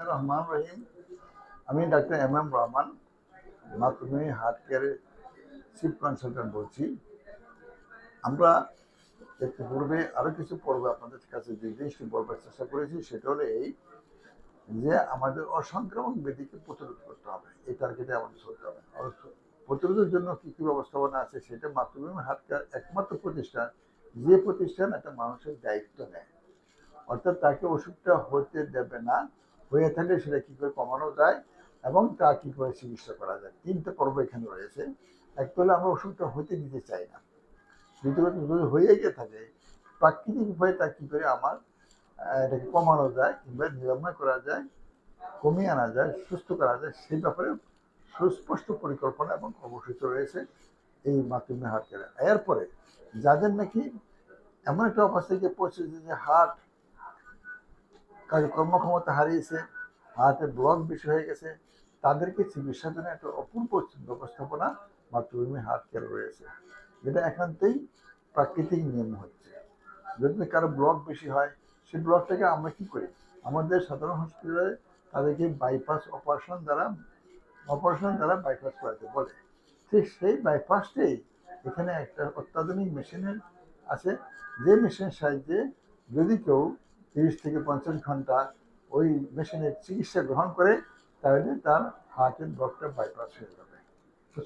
রহমান রহিম। আমি doctor M Rahman, মাতৃভূমি heart কেয়ারের চিফ কনসালটেন্ট বলছি। আমরা একটু পূর্বে আরো কিছু পর্বে আপনাদের কাছে যে জিনিসটি বলবার চেষ্টা করেছি সেটা হলো এই যে আমাদের অসংক্রামক ব্যাধিকে প্রতিরোধ করতে হবে, এই টার্গেটে আমাদের চলতে হবে। প্রতিরোধের জন্য কি কি ব্যবস্থাপনা আছে সেটা মাতৃভূমি হার্ট কেয়ার একমাত্র প্রতিষ্ঠান যে প্রতিষ্ঠান একটা মানুষের দায়িত্ব নেয়, অর্থাৎ তাকে ওষুধটা হতে দেবে না, হয়ে থাকলে সেটা কি করে কমানো যায় এবং তা কি করে চিকিৎসা করা যায়। তিনটে পর্ব এখানে রয়েছে। একটা হলো আমরা ওষুধটা হতে দিতে চাই না, দ্বিতীয়ত যদি হয়ে গিয়ে থাকে প্রাকৃতিক উপায়ে তা কি করে আমার এটাকে কমানো যায় কিংবা নিরাময় করা যায়, কমিয়ে আনা যায়, সুস্থ করা যায়, সেই ব্যাপারে সুস্পষ্ট পরিকল্পনা এবং কর্মসূচি রয়েছে এই মাতৃভূমি হার্ট কেয়ারে। এরপরে যাদের নাকি এমন একটা অবস্থায় গিয়ে পৌঁছেছে যে হার্ট কর্মক্ষমতা হারিয়েছে, হার্টে ব্লক বেশি হয়ে গেছে, তাদেরকে চিকিৎসার জন্য একটা অপূর্ব ব্যবস্থাপনা মাতৃভূমি হার্ট কেয়ার রয়েছে, যেটা একান্তই প্রাকৃতিক নিয়ম হচ্ছে। যদি কারো ব্লক বেশি হয় সেই ব্লকটাকে আমরা কি করি, আমাদের সাধারণ হসপিটালে তাদেরকে অপারেশন দ্বারা বাইপাস করাতে বলে। ঠিক সেই বাইপাসটাই এখানে একটা অত্যাধুনিক মেশিনের আছে, যে মেশিনের সাহায্যে যদি কেউ 30 থেকে 50 ঘন্টা ওই মেশিনের চিকিৎসা গ্রহণ করে তাহলে তার হার্টের ব্লকটা বাইপাস হয়ে যাবে।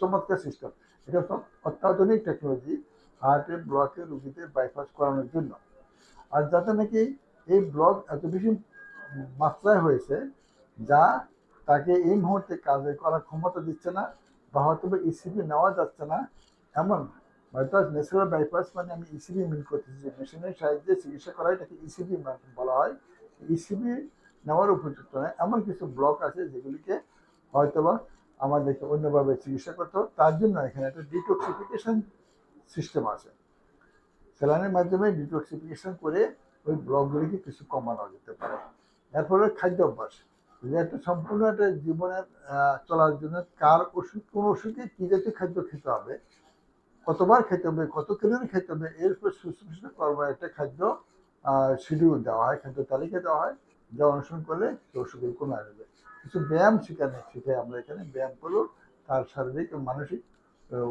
চমৎকার সিস্টেম, এটা তো অত্যাধুনিক টেকনোলজি হার্টের ব্লকের রুগীদের বাইপাস করানোর জন্য। আর যাতে নাকি এই ব্লক এত বেশি মাত্রায় হয়েছে যা তাকে এই মুহূর্তে কাজে করার ক্ষমতা দিচ্ছে না, বা হয়তো ইসিবি নেওয়া যাচ্ছে না, এমন বাইপাস, ন্যাচারাল বাইপাস মানে আমি ইসিবি মিন করতেছি, যে মেশিনের সাহায্যে চিকিৎসা করা এটাকে ইসিবি বলা হয়। ইসিবি নেওয়ার উপযুক্ত নয় এমন কিছু ব্লক আছে যেগুলিকে হয়তোবা আমাদেরকে অন্যভাবে চিকিৎসা করতে হবে। তার জন্য এখানে একটা ডিটক্সিফিকেশন সিস্টেম আছে, স্যালাইনের মাধ্যমে ডিটক্সিফিকেশন করে ওই ব্লকগুলিকে কিছু কমানো যেতে পারে। এর ফলে খাদ্য অভ্যাস, যে একটা সম্পূর্ণ একটা জীবনের চলার জন্য কার ওষুধ, কোন ওষুধে কি জাতীয় খাদ্য খেতে হবে, কতবার খেতে হবে, কত ক্যালোরি খেতে হবে, এর উপর সুস্পষ্ট করবার একটা খাদ্য শিডিউল দেওয়া হয়, খাদ্য তালিকা দেওয়া হয়, যা অনুসরণ করলে ওষুধের কমে আসবে। কিছু ব্যায়াম শিখাই আমরা এখানে, ব্যায়াম করলেও তার শারীরিক ও মানসিক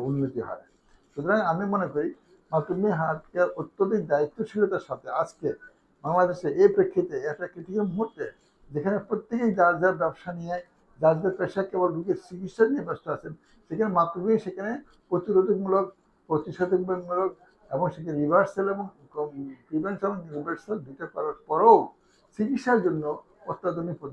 উন্নতি হয়। সুতরাং আমি মনে করি মাতৃভূমি হার্ট কেয়ার অত্যধিক দায়িত্বশীলতার সাথে আজকে বাংলাদেশে এই প্রেক্ষিতে একটা ক্রিটিক্যাল মুহূর্তে, যেখানে প্রত্যেকেই যার যার ব্যবসা নিয়ে, যার যার পেশা কেবল রোগীর চিকিৎসা নিয়ে ব্যস্ত আছেন, সেখানে মাতৃভূমি সেখানে প্রতিষেধকমূলক এবং সেখানে রিভার্সাল এবং প্রিভেনশন এবং রিভার্সাল দুটো করার পরেও চিকিৎসার জন্য অত্যাধুনিক পদ্ধতি